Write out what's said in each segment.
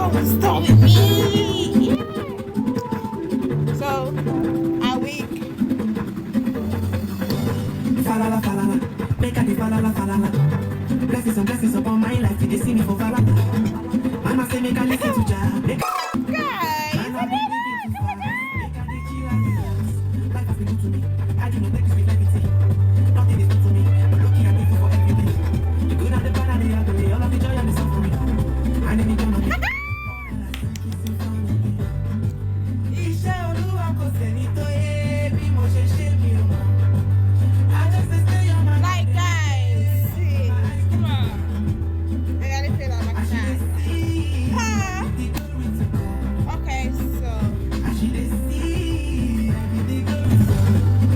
Stop me. So, are we? Falala, falala, make a di falala, falala. Blessings upon my life. Did they see me for falala? Mama say make a listen to Jah. Make a Guys, man I be living too fast. Make a dey chill and relax. Life has been good to me. I do not take this with levity. Nothing is good to me, but lucky I'm grateful for everything. The good and the bad and the ugly, all of the joy and the suffering. And then it don't know me. Iṣẹ́ Olúwa kò sẹ́ni tó yé bí mo ṣe ṣe mi ò mọ̀. I just dey stay on my like guys, see, come on. I gotta feel like that. Okay, so.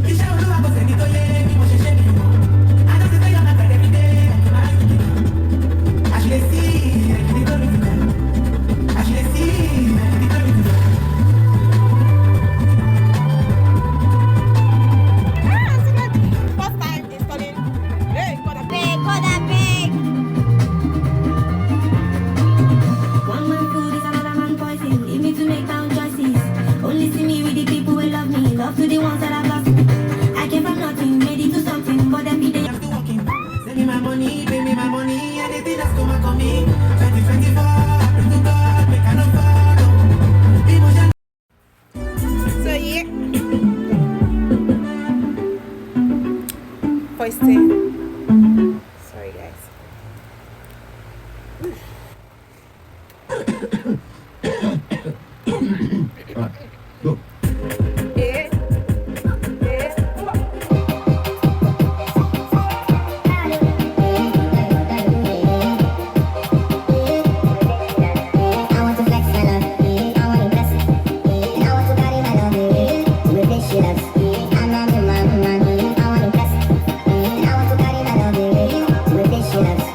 Iṣẹ́ Olúwa kò sẹ́ni tó yé bí mo ṣe ṣe mi ò mọ̀. I just dey stay on my bed every day like my eyes dey go. As you dey see, like the glory to God. As you dey see, like the glory to God. First time installing. Hey, God, I beg. One man food is another man poison. Leave me to make down choices. Only see me with the people who love me. Love to the ones that I've lost. I came from nothing, made it to something. But every day I'm still working. Send me my money, pay me my money. Anything that's gonna come in. 2024, I pray to God, make I no follow. Emotion. So, yeah. Voicing. Sorry, guys. Go. Yeah. I want to flex my love, I want to bless, and I want to carry my love to a place she loves. I'm a man, I want to bless, and I want to carry my love to a place she loves.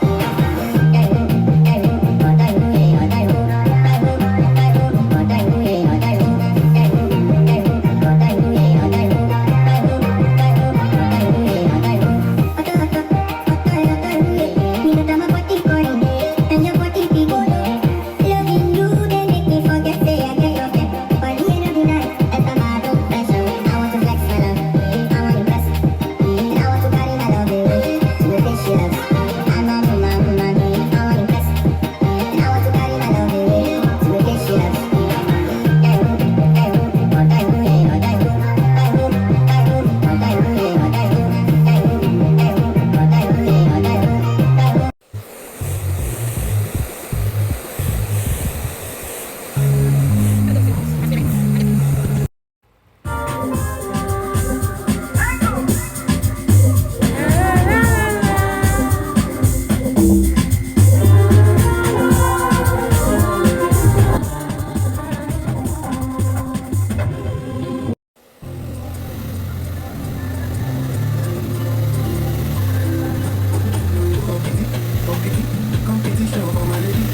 Competition for my lady.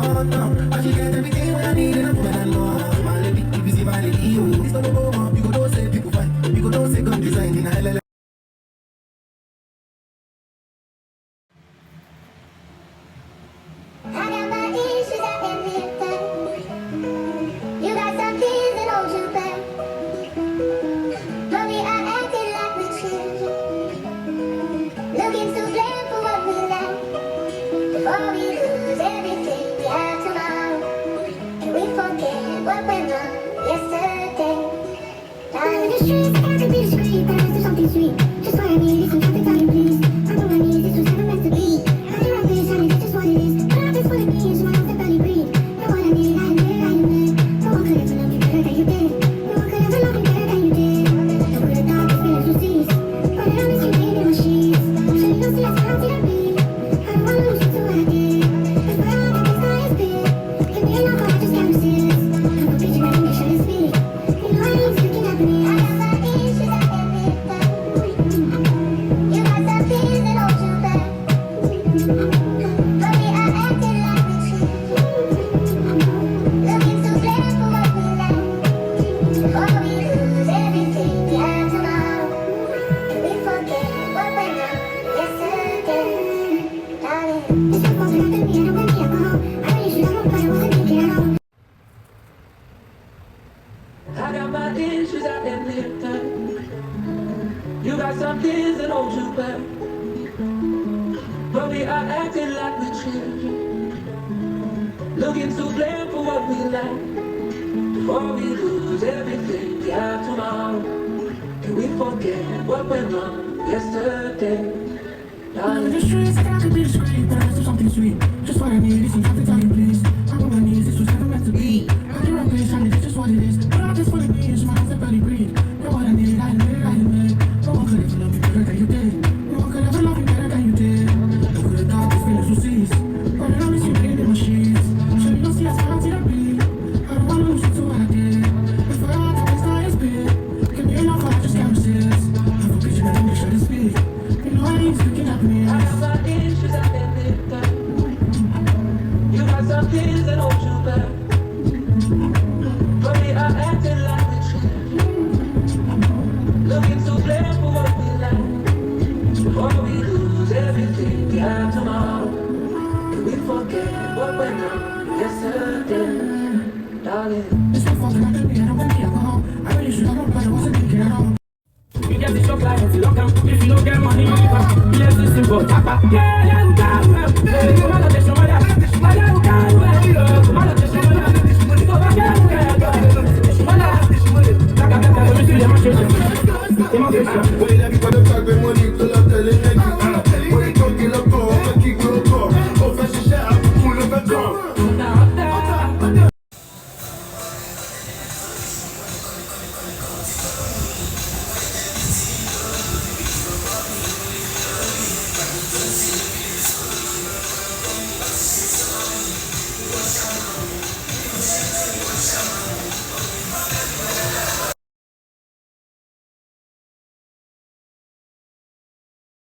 Oh no, I should get everything when I need and I'm when I know. My lady, if you see my lady, you this gonna go up. You go don't say people fight. You go don't say gun design in LLM. I got my issues I can live with. You got some things that hold you back. But we are acting like we're children, looking to blame for what we lack. Before we lose everything we have tomorrow. hold you back. But we are acting like we children, looking to blame for what we lack. Before we lose everything we have tomorrow, can we forget what went wrong yesterday? I'm in the streets, I could be discreet, but I do something sweet. Just what I need is some time to tell you, please. I'm on my knees, this was never meant to be. I'm your own place, I mean, it's just what it is. But I just want to be, it's my hands that barely breathe. Know what I need, I admit. No one could ever love me better than you did. No one could ever love me better than you did. No could have thought these feelings will cease. But it only seemed in my sheets. So you don't see us how I be. I don't want to lose you to what I did. If I had to waste time, it's big. Give me enough, I just can't resist. I'm a picture that English, I just speak. You know I ain't speaking up me. I have my issues, I admit that. You got some things that hold you back. But we are acting like we children, looking to blame for what we lack. Before we lose everything we have tomorrow, can we forget what went wrong yesterday, darling? It's my fault that I did me, I don't want me alcohol. I really should have known, but I wasn't thinking at all. You get the shop like if you lock down. If you don't get money, you leave out. Yes, it's simple, tapa. Yeah, yeah, you got well. You wanna take some of that. Yeah, you got well. You wanna take some of that. Go back, yeah, you got well. Let me see your demonstration. Oui, la vie pas de vague, mais moi, nique de la télé, nègre. Oui, quand il a peur, on fait qui gros corps. On fait chicher à tout le béton.